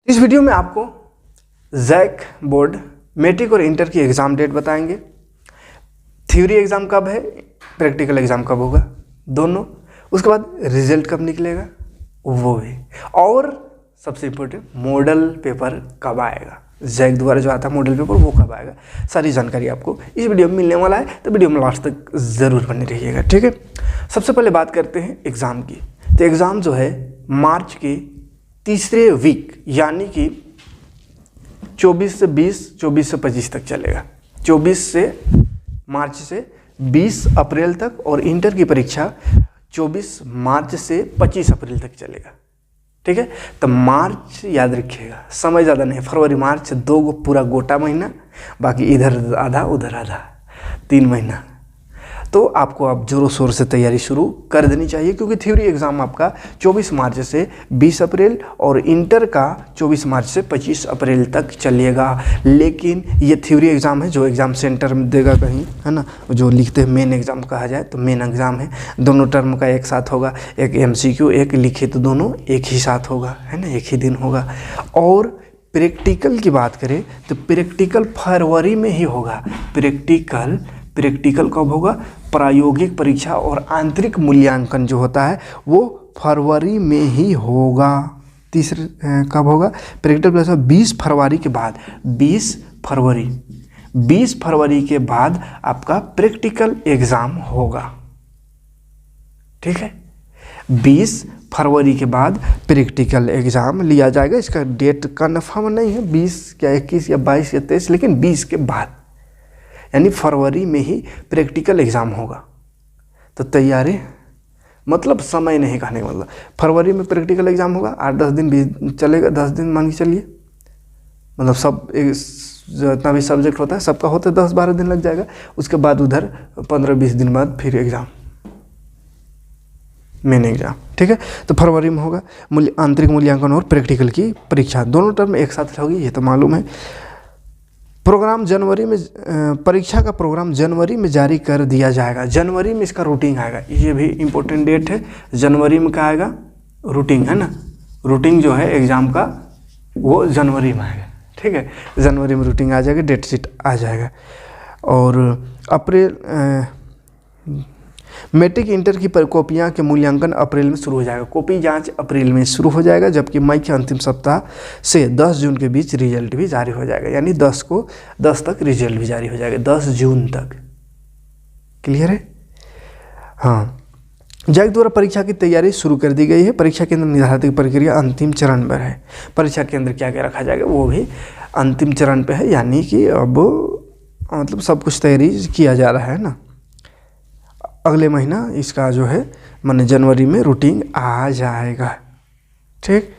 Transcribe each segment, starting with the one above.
इस वीडियो में आपको जैक बोर्ड मैट्रिक और इंटर की एग्ज़ाम डेट बताएंगे। थ्योरी एग्ज़ाम कब है, प्रैक्टिकल एग्ज़ाम कब होगा, दोनों। उसके बाद रिजल्ट कब निकलेगा वो भी, और सबसे इम्पोर्टेंट मॉडल पेपर कब आएगा, जैक द्वारा जो आता है मॉडल पेपर वो कब आएगा। सारी जानकारी आपको इस वीडियो में मिलने वाला है, तो वीडियो में लास्ट तक ज़रूर बने रहिएगा, ठीक है। सबसे पहले बात करते हैं एग्ज़ाम की। तो एग्ज़ाम जो है मार्च के तीसरे वीक यानी कि 24 से 20, 24 से 25 तक चलेगा। 24 से मार्च से 20 अप्रैल तक, और इंटर की परीक्षा 24 मार्च से 25 अप्रैल तक चलेगा, ठीक है। तो मार्च याद रखिएगा, समय ज़्यादा नहीं, फरवरी मार्च दो पूरा गोटा महीना, बाकी इधर आधा उधर आधा, 3 महीना। तो आपको अब जोरों शोर से तैयारी शुरू कर देनी चाहिए, क्योंकि थ्योरी एग्ज़ाम आपका 24 मार्च से 20 अप्रैल और इंटर का 24 मार्च से 25 अप्रैल तक चलेगा। लेकिन ये थ्योरी एग्ज़ाम है जो एग्ज़ाम सेंटर में देगा कहीं, है ना, जो लिखते हैं मेन एग्ज़ाम कहा जाए, तो मेन एग्ज़ाम है। दोनों टर्म का एक साथ होगा, एक MCQ एक लिखित, तो दोनों एक ही साथ होगा, है ना, एक ही दिन होगा। और प्रैक्टिकल की बात करें तो प्रैक्टिकल फरवरी में ही होगा। प्रैक्टिकल कब होगा, प्रायोगिक परीक्षा और आंतरिक मूल्यांकन जो होता है वो फरवरी में ही होगा। तीसरे कब होगा प्रैक्टिकल परीक्षा, 20 फरवरी के बाद, 20 फरवरी के बाद आपका प्रैक्टिकल एग्ज़ाम होगा, ठीक है। 20 फरवरी के बाद प्रैक्टिकल एग्ज़ाम लिया जाएगा। इसका डेट कन्फर्म नहीं है, 20 या 21 या 22 या 23, लेकिन 20 के बाद यानी फरवरी में ही प्रैक्टिकल एग्ज़ाम होगा। तो तैयारी मतलब समय नहीं कहने का मतलब, फरवरी में प्रैक्टिकल एग्ज़ाम होगा, 8-10 दिन भी चलेगा, 10 दिन मान के चलिए, मतलब सब जितना भी सब्जेक्ट होता है सबका होता है 10-12 दिन लग जाएगा। उसके बाद उधर 15-20 दिन बाद फिर एग्ज़ाम, मेन एग्ज़ाम, ठीक है। तो फरवरी में होगा आंतरिक मूल्यांकन और प्रैक्टिकल की परीक्षा, दोनों टर्म एक साथ होगी, ये तो मालूम है। प्रोग्राम जनवरी में, परीक्षा का प्रोग्राम जनवरी में जारी कर दिया जाएगा। जनवरी में इसका रूटीन आएगा, ये भी इम्पोर्टेंट डेट है। जनवरी में क्या आएगा, रूटीन, है ना, रूटीन जो है एग्ज़ाम का वो जनवरी में आएगा, ठीक है। जनवरी में रूटीन आ जाएगा, डेट शीट आ जाएगा। और अप्रैल मैट्रिक इंटर की कॉपियाँ के मूल्यांकन अप्रैल में शुरू हो जाएगा। कॉपी जांच अप्रैल में शुरू हो जाएगा, जबकि मई के अंतिम सप्ताह से 10 जून के बीच रिजल्ट भी जारी हो जाएगा। यानी 10 तक रिजल्ट भी जारी हो जाएगा, 10 जून तक। क्लियर है? हाँ, जैक द्वारा परीक्षा की तैयारी शुरू कर दी गई है। परीक्षा केंद्र निर्धारित की प्रक्रिया अंतिम चरण पर है। परीक्षा केंद्र क्या क्या रखा जाएगा वो भी अंतिम चरण पर है, यानी कि अब मतलब सब कुछ तैयारी किया जा रहा है ना। अगले महीना इसका जो है माने जनवरी में रूटीन आ जाएगा, ठीक।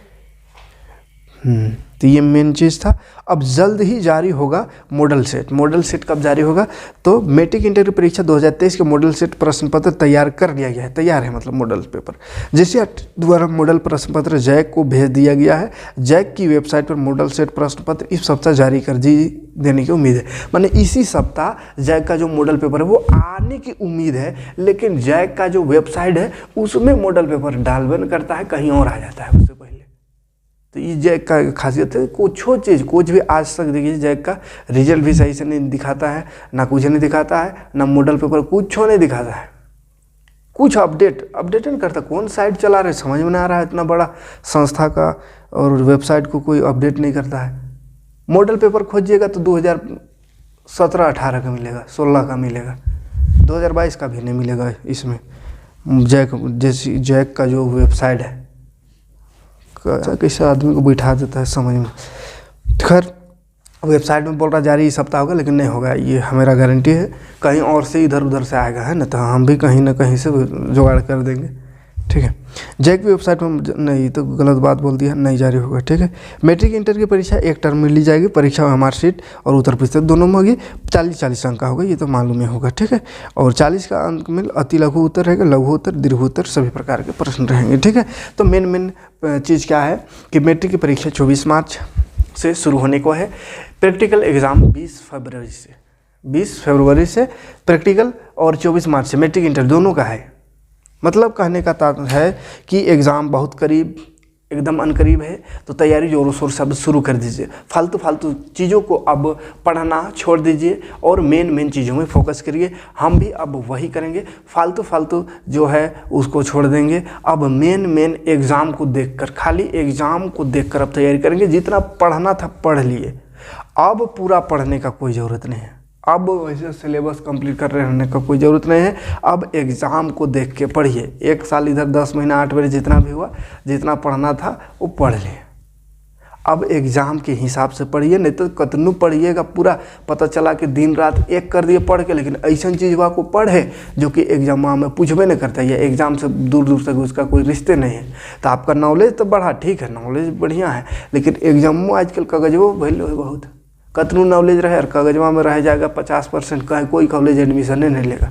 तो ये मेन चीज़ था। अब जल्द ही जारी होगा मॉडल सेट। मॉडल सेट कब जारी होगा, तो मैट्रिक इंटर की परीक्षा 2023 के मॉडल सेट प्रश्न पत्र तैयार कर लिया गया है। तैयार है मतलब मॉडल पेपर, जिसे द्वारा मॉडल प्रश्न पत्र जैक को भेज दिया गया है। जैक की वेबसाइट पर मॉडल सेट प्रश्न पत्र इस सप्ताह जारी कर देने की उम्मीद है। माने इसी सप्ताह जैक का जो मॉडल पेपर है वो आने की उम्मीद है, लेकिन जैक का जो वेबसाइट है उसमें मॉडल पेपर डालबन करता है, कहीं और आ जाता है उससे पहले। तो ये जैक का खासियत है, कुछ भी आज तक देखिए जैक का रिजल्ट भी सही से नहीं दिखाता है, ना कुछ नहीं दिखाता है, ना मॉडल पेपर कुछ नहीं दिखाता है, कुछ अपडेट नहीं करता। कौन साइट चला रहे समझ में नहीं आ रहा है, इतना बड़ा संस्था का और वेबसाइट को कोई अपडेट नहीं करता है। मॉडल पेपर खोजिएगा तो 2017-18 का मिलेगा, 16 का मिलेगा, 2022 का भी नहीं मिलेगा इसमें। जैक का जो वेबसाइट है कैसे आदमी को बैठा देता है समझ में। खैर वेबसाइट में बोल रहा जारी इस सप्ताह होगा, लेकिन नहीं होगा, ये हमारा गारंटी है। कहीं और से इधर उधर से आएगा, है ना, तो हम भी कहीं ना कहीं से जुगाड़ कर देंगे, ठीक है। जैक की वेबसाइट में नहीं, तो गलत बात बोल दिया, नहीं जारी होगा, ठीक है। मैट्रिक इंटर की परीक्षा एक टर्म में ली जाएगी। परीक्षा में मार्कशीट और उत्तर पुस्तिका दोनों में होगी। 40-40 अंक का होगा, ये तो मालूम ही होगा, ठीक है। और 40 का अंक में अति लघु उत्तर रहेगा, लघु उत्तर, दीर्घ उत्तर, सभी प्रकार के प्रश्न रहेंगे, ठीक है। तो मेन चीज़ क्या है कि मैट्रिक की परीक्षा 24 मार्च से शुरू होने को है। प्रैक्टिकल एग्ज़ाम 20 फरवरी से प्रैक्टिकल, और 24 मार्च से मैट्रिक इंटर दोनों का है। मतलब कहने का तात्पर्य है कि एग्ज़ाम बहुत करीब एकदम अनकरीब है, तो तैयारी जोरों शोर से अब शुरू कर दीजिए। फालतू चीज़ों को अब पढ़ना छोड़ दीजिए और मेन चीज़ों में फोकस करिए। हम भी अब वही करेंगे, फालतू जो है उसको छोड़ देंगे। अब मेन एग्ज़ाम को देखकर, खाली एग्ज़ाम को देखकर अब तैयारी करेंगे। जितना पढ़ना था पढ़ लिए, अब पूरा पढ़ने का कोई ज़रूरत नहीं है। अब वैसे सिलेबस कंप्लीट कर रहने का कोई ज़रूरत नहीं है। अब एग्ज़ाम को देख के पढ़िए। 1 साल इधर 10 महीना 8 महीने जितना भी हुआ, जितना पढ़ना था वो पढ़ लिए। अब एग्ज़ाम के हिसाब से पढ़िए, नहीं तो कतनू पढ़िएगा पूरा पता चला कि दिन रात एक कर दिए पढ़ के, लेकिन ऐसा चीज़ को पढ़े जो कि एग्जाम में पूछबे नहीं करता है, एग्ज़ाम से दूर तक उसका कोई रिश्ते नहीं है। तो आपका नॉलेज तो बढ़ा, ठीक है, नॉलेज बढ़िया है, लेकिन एग्जाम में आजकल कागजों वैल्यू है बहुत। कतनू नॉलेज रहे और कागजवा में रह जाएगा 50%, कहीं कोई कॉलेज एडमिशन नहीं लेगा।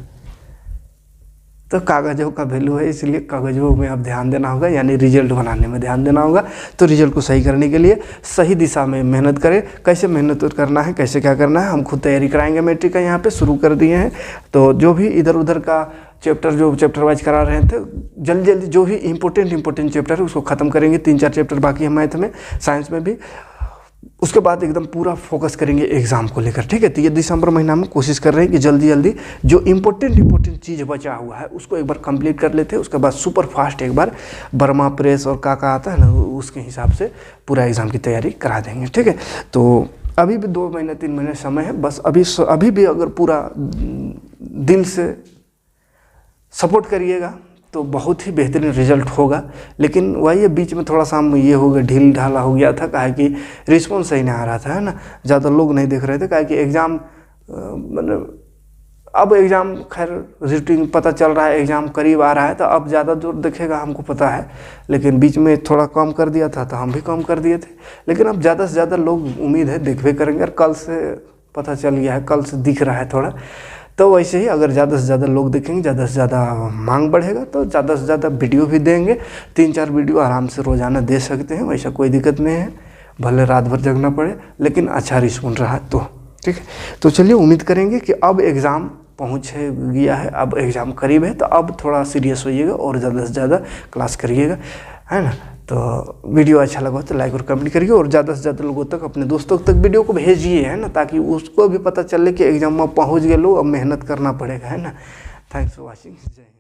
तो कागज़ों का वैल्यू है, इसलिए कागज़ों में अब ध्यान देना होगा, यानी रिजल्ट बनाने में ध्यान देना होगा। तो रिजल्ट को सही करने के लिए सही दिशा में मेहनत करें। कैसे मेहनत करना है, कैसे क्या करना है, हम खुद तैयारी कराएंगे। मैट्रिक का यहाँ पे शुरू कर दिए हैं, तो जो भी इधर उधर का चैप्टर वाइज करा रहे थे, जल्दी जो भी इंपॉर्टेंट चैप्टर है उसको ख़त्म करेंगे। 3-4 चैप्टर बाकी है मैथ में, साइंस में भी। उसके बाद एकदम पूरा फोकस करेंगे एग्ज़ाम को लेकर, ठीक है। तो ये दिसंबर महीना में कोशिश कर रहे हैं कि जल्दी जो इम्पोर्टेंट चीज़ बचा हुआ है उसको एक बार कंप्लीट कर लेते हैं। उसके बाद सुपर फास्ट एक बार बर्मा प्रेस और का आता है ना, उसके हिसाब से पूरा एग्ज़ाम की तैयारी करा देंगे, ठीक है। तो अभी भी 2 महीने 3 महीने समय है, बस अभी भी अगर पूरा दिल से सपोर्ट करिएगा तो बहुत ही बेहतरीन रिजल्ट होगा। लेकिन वही बीच में थोड़ा सा ये हो गया, ढील ढाला हो गया था, काहे कि रिस्पॉन्स सही नहीं आ रहा था, है ना, ज़्यादा लोग नहीं देख रहे थे, काहे कि एग्ज़ाम मतलब अब एग्ज़ाम खैर रूटीन पता चल रहा है, एग्ज़ाम करीब आ रहा है, तो अब ज़्यादा जोर दिखेगा हमको पता है। लेकिन बीच में थोड़ा कम कर दिया था तो हम भी कम कर दिए थे, लेकिन अब ज़्यादा से ज़्यादा लोग उम्मीद है देखबे करेंगे। और कल से पता चल गया है, कल से दिख रहा है थोड़ा। तो वैसे ही अगर ज़्यादा से ज़्यादा लोग देखेंगे, ज़्यादा से ज़्यादा मांग बढ़ेगा, तो ज़्यादा से ज़्यादा वीडियो भी देंगे। 3-4 वीडियो आराम से रोज़ाना दे सकते हैं, वैसा कोई दिक्कत नहीं है। भले रात भर जगना पड़े, लेकिन अच्छा रिस्पॉन्स रहा तो ठीक है। तो चलिए, उम्मीद करेंगे कि अब एग्ज़ाम पहुँच गया है, अब एग्ज़ाम करीब है, तो अब थोड़ा सीरियस होइएगा और ज़्यादा से ज़्यादा क्लास करिएगा, है ना। तो वीडियो अच्छा लगा तो लाइक और कमेंट करिए, और ज़्यादा से ज़्यादा लोगों तक, अपने दोस्तों तक वीडियो को भेजिए, है ना, ताकि उसको भी पता चले कि एग्ज़ाम में पहुँच गए लोग, अब मेहनत करना पड़ेगा, है ना। Thanks for watching. जय हिंद।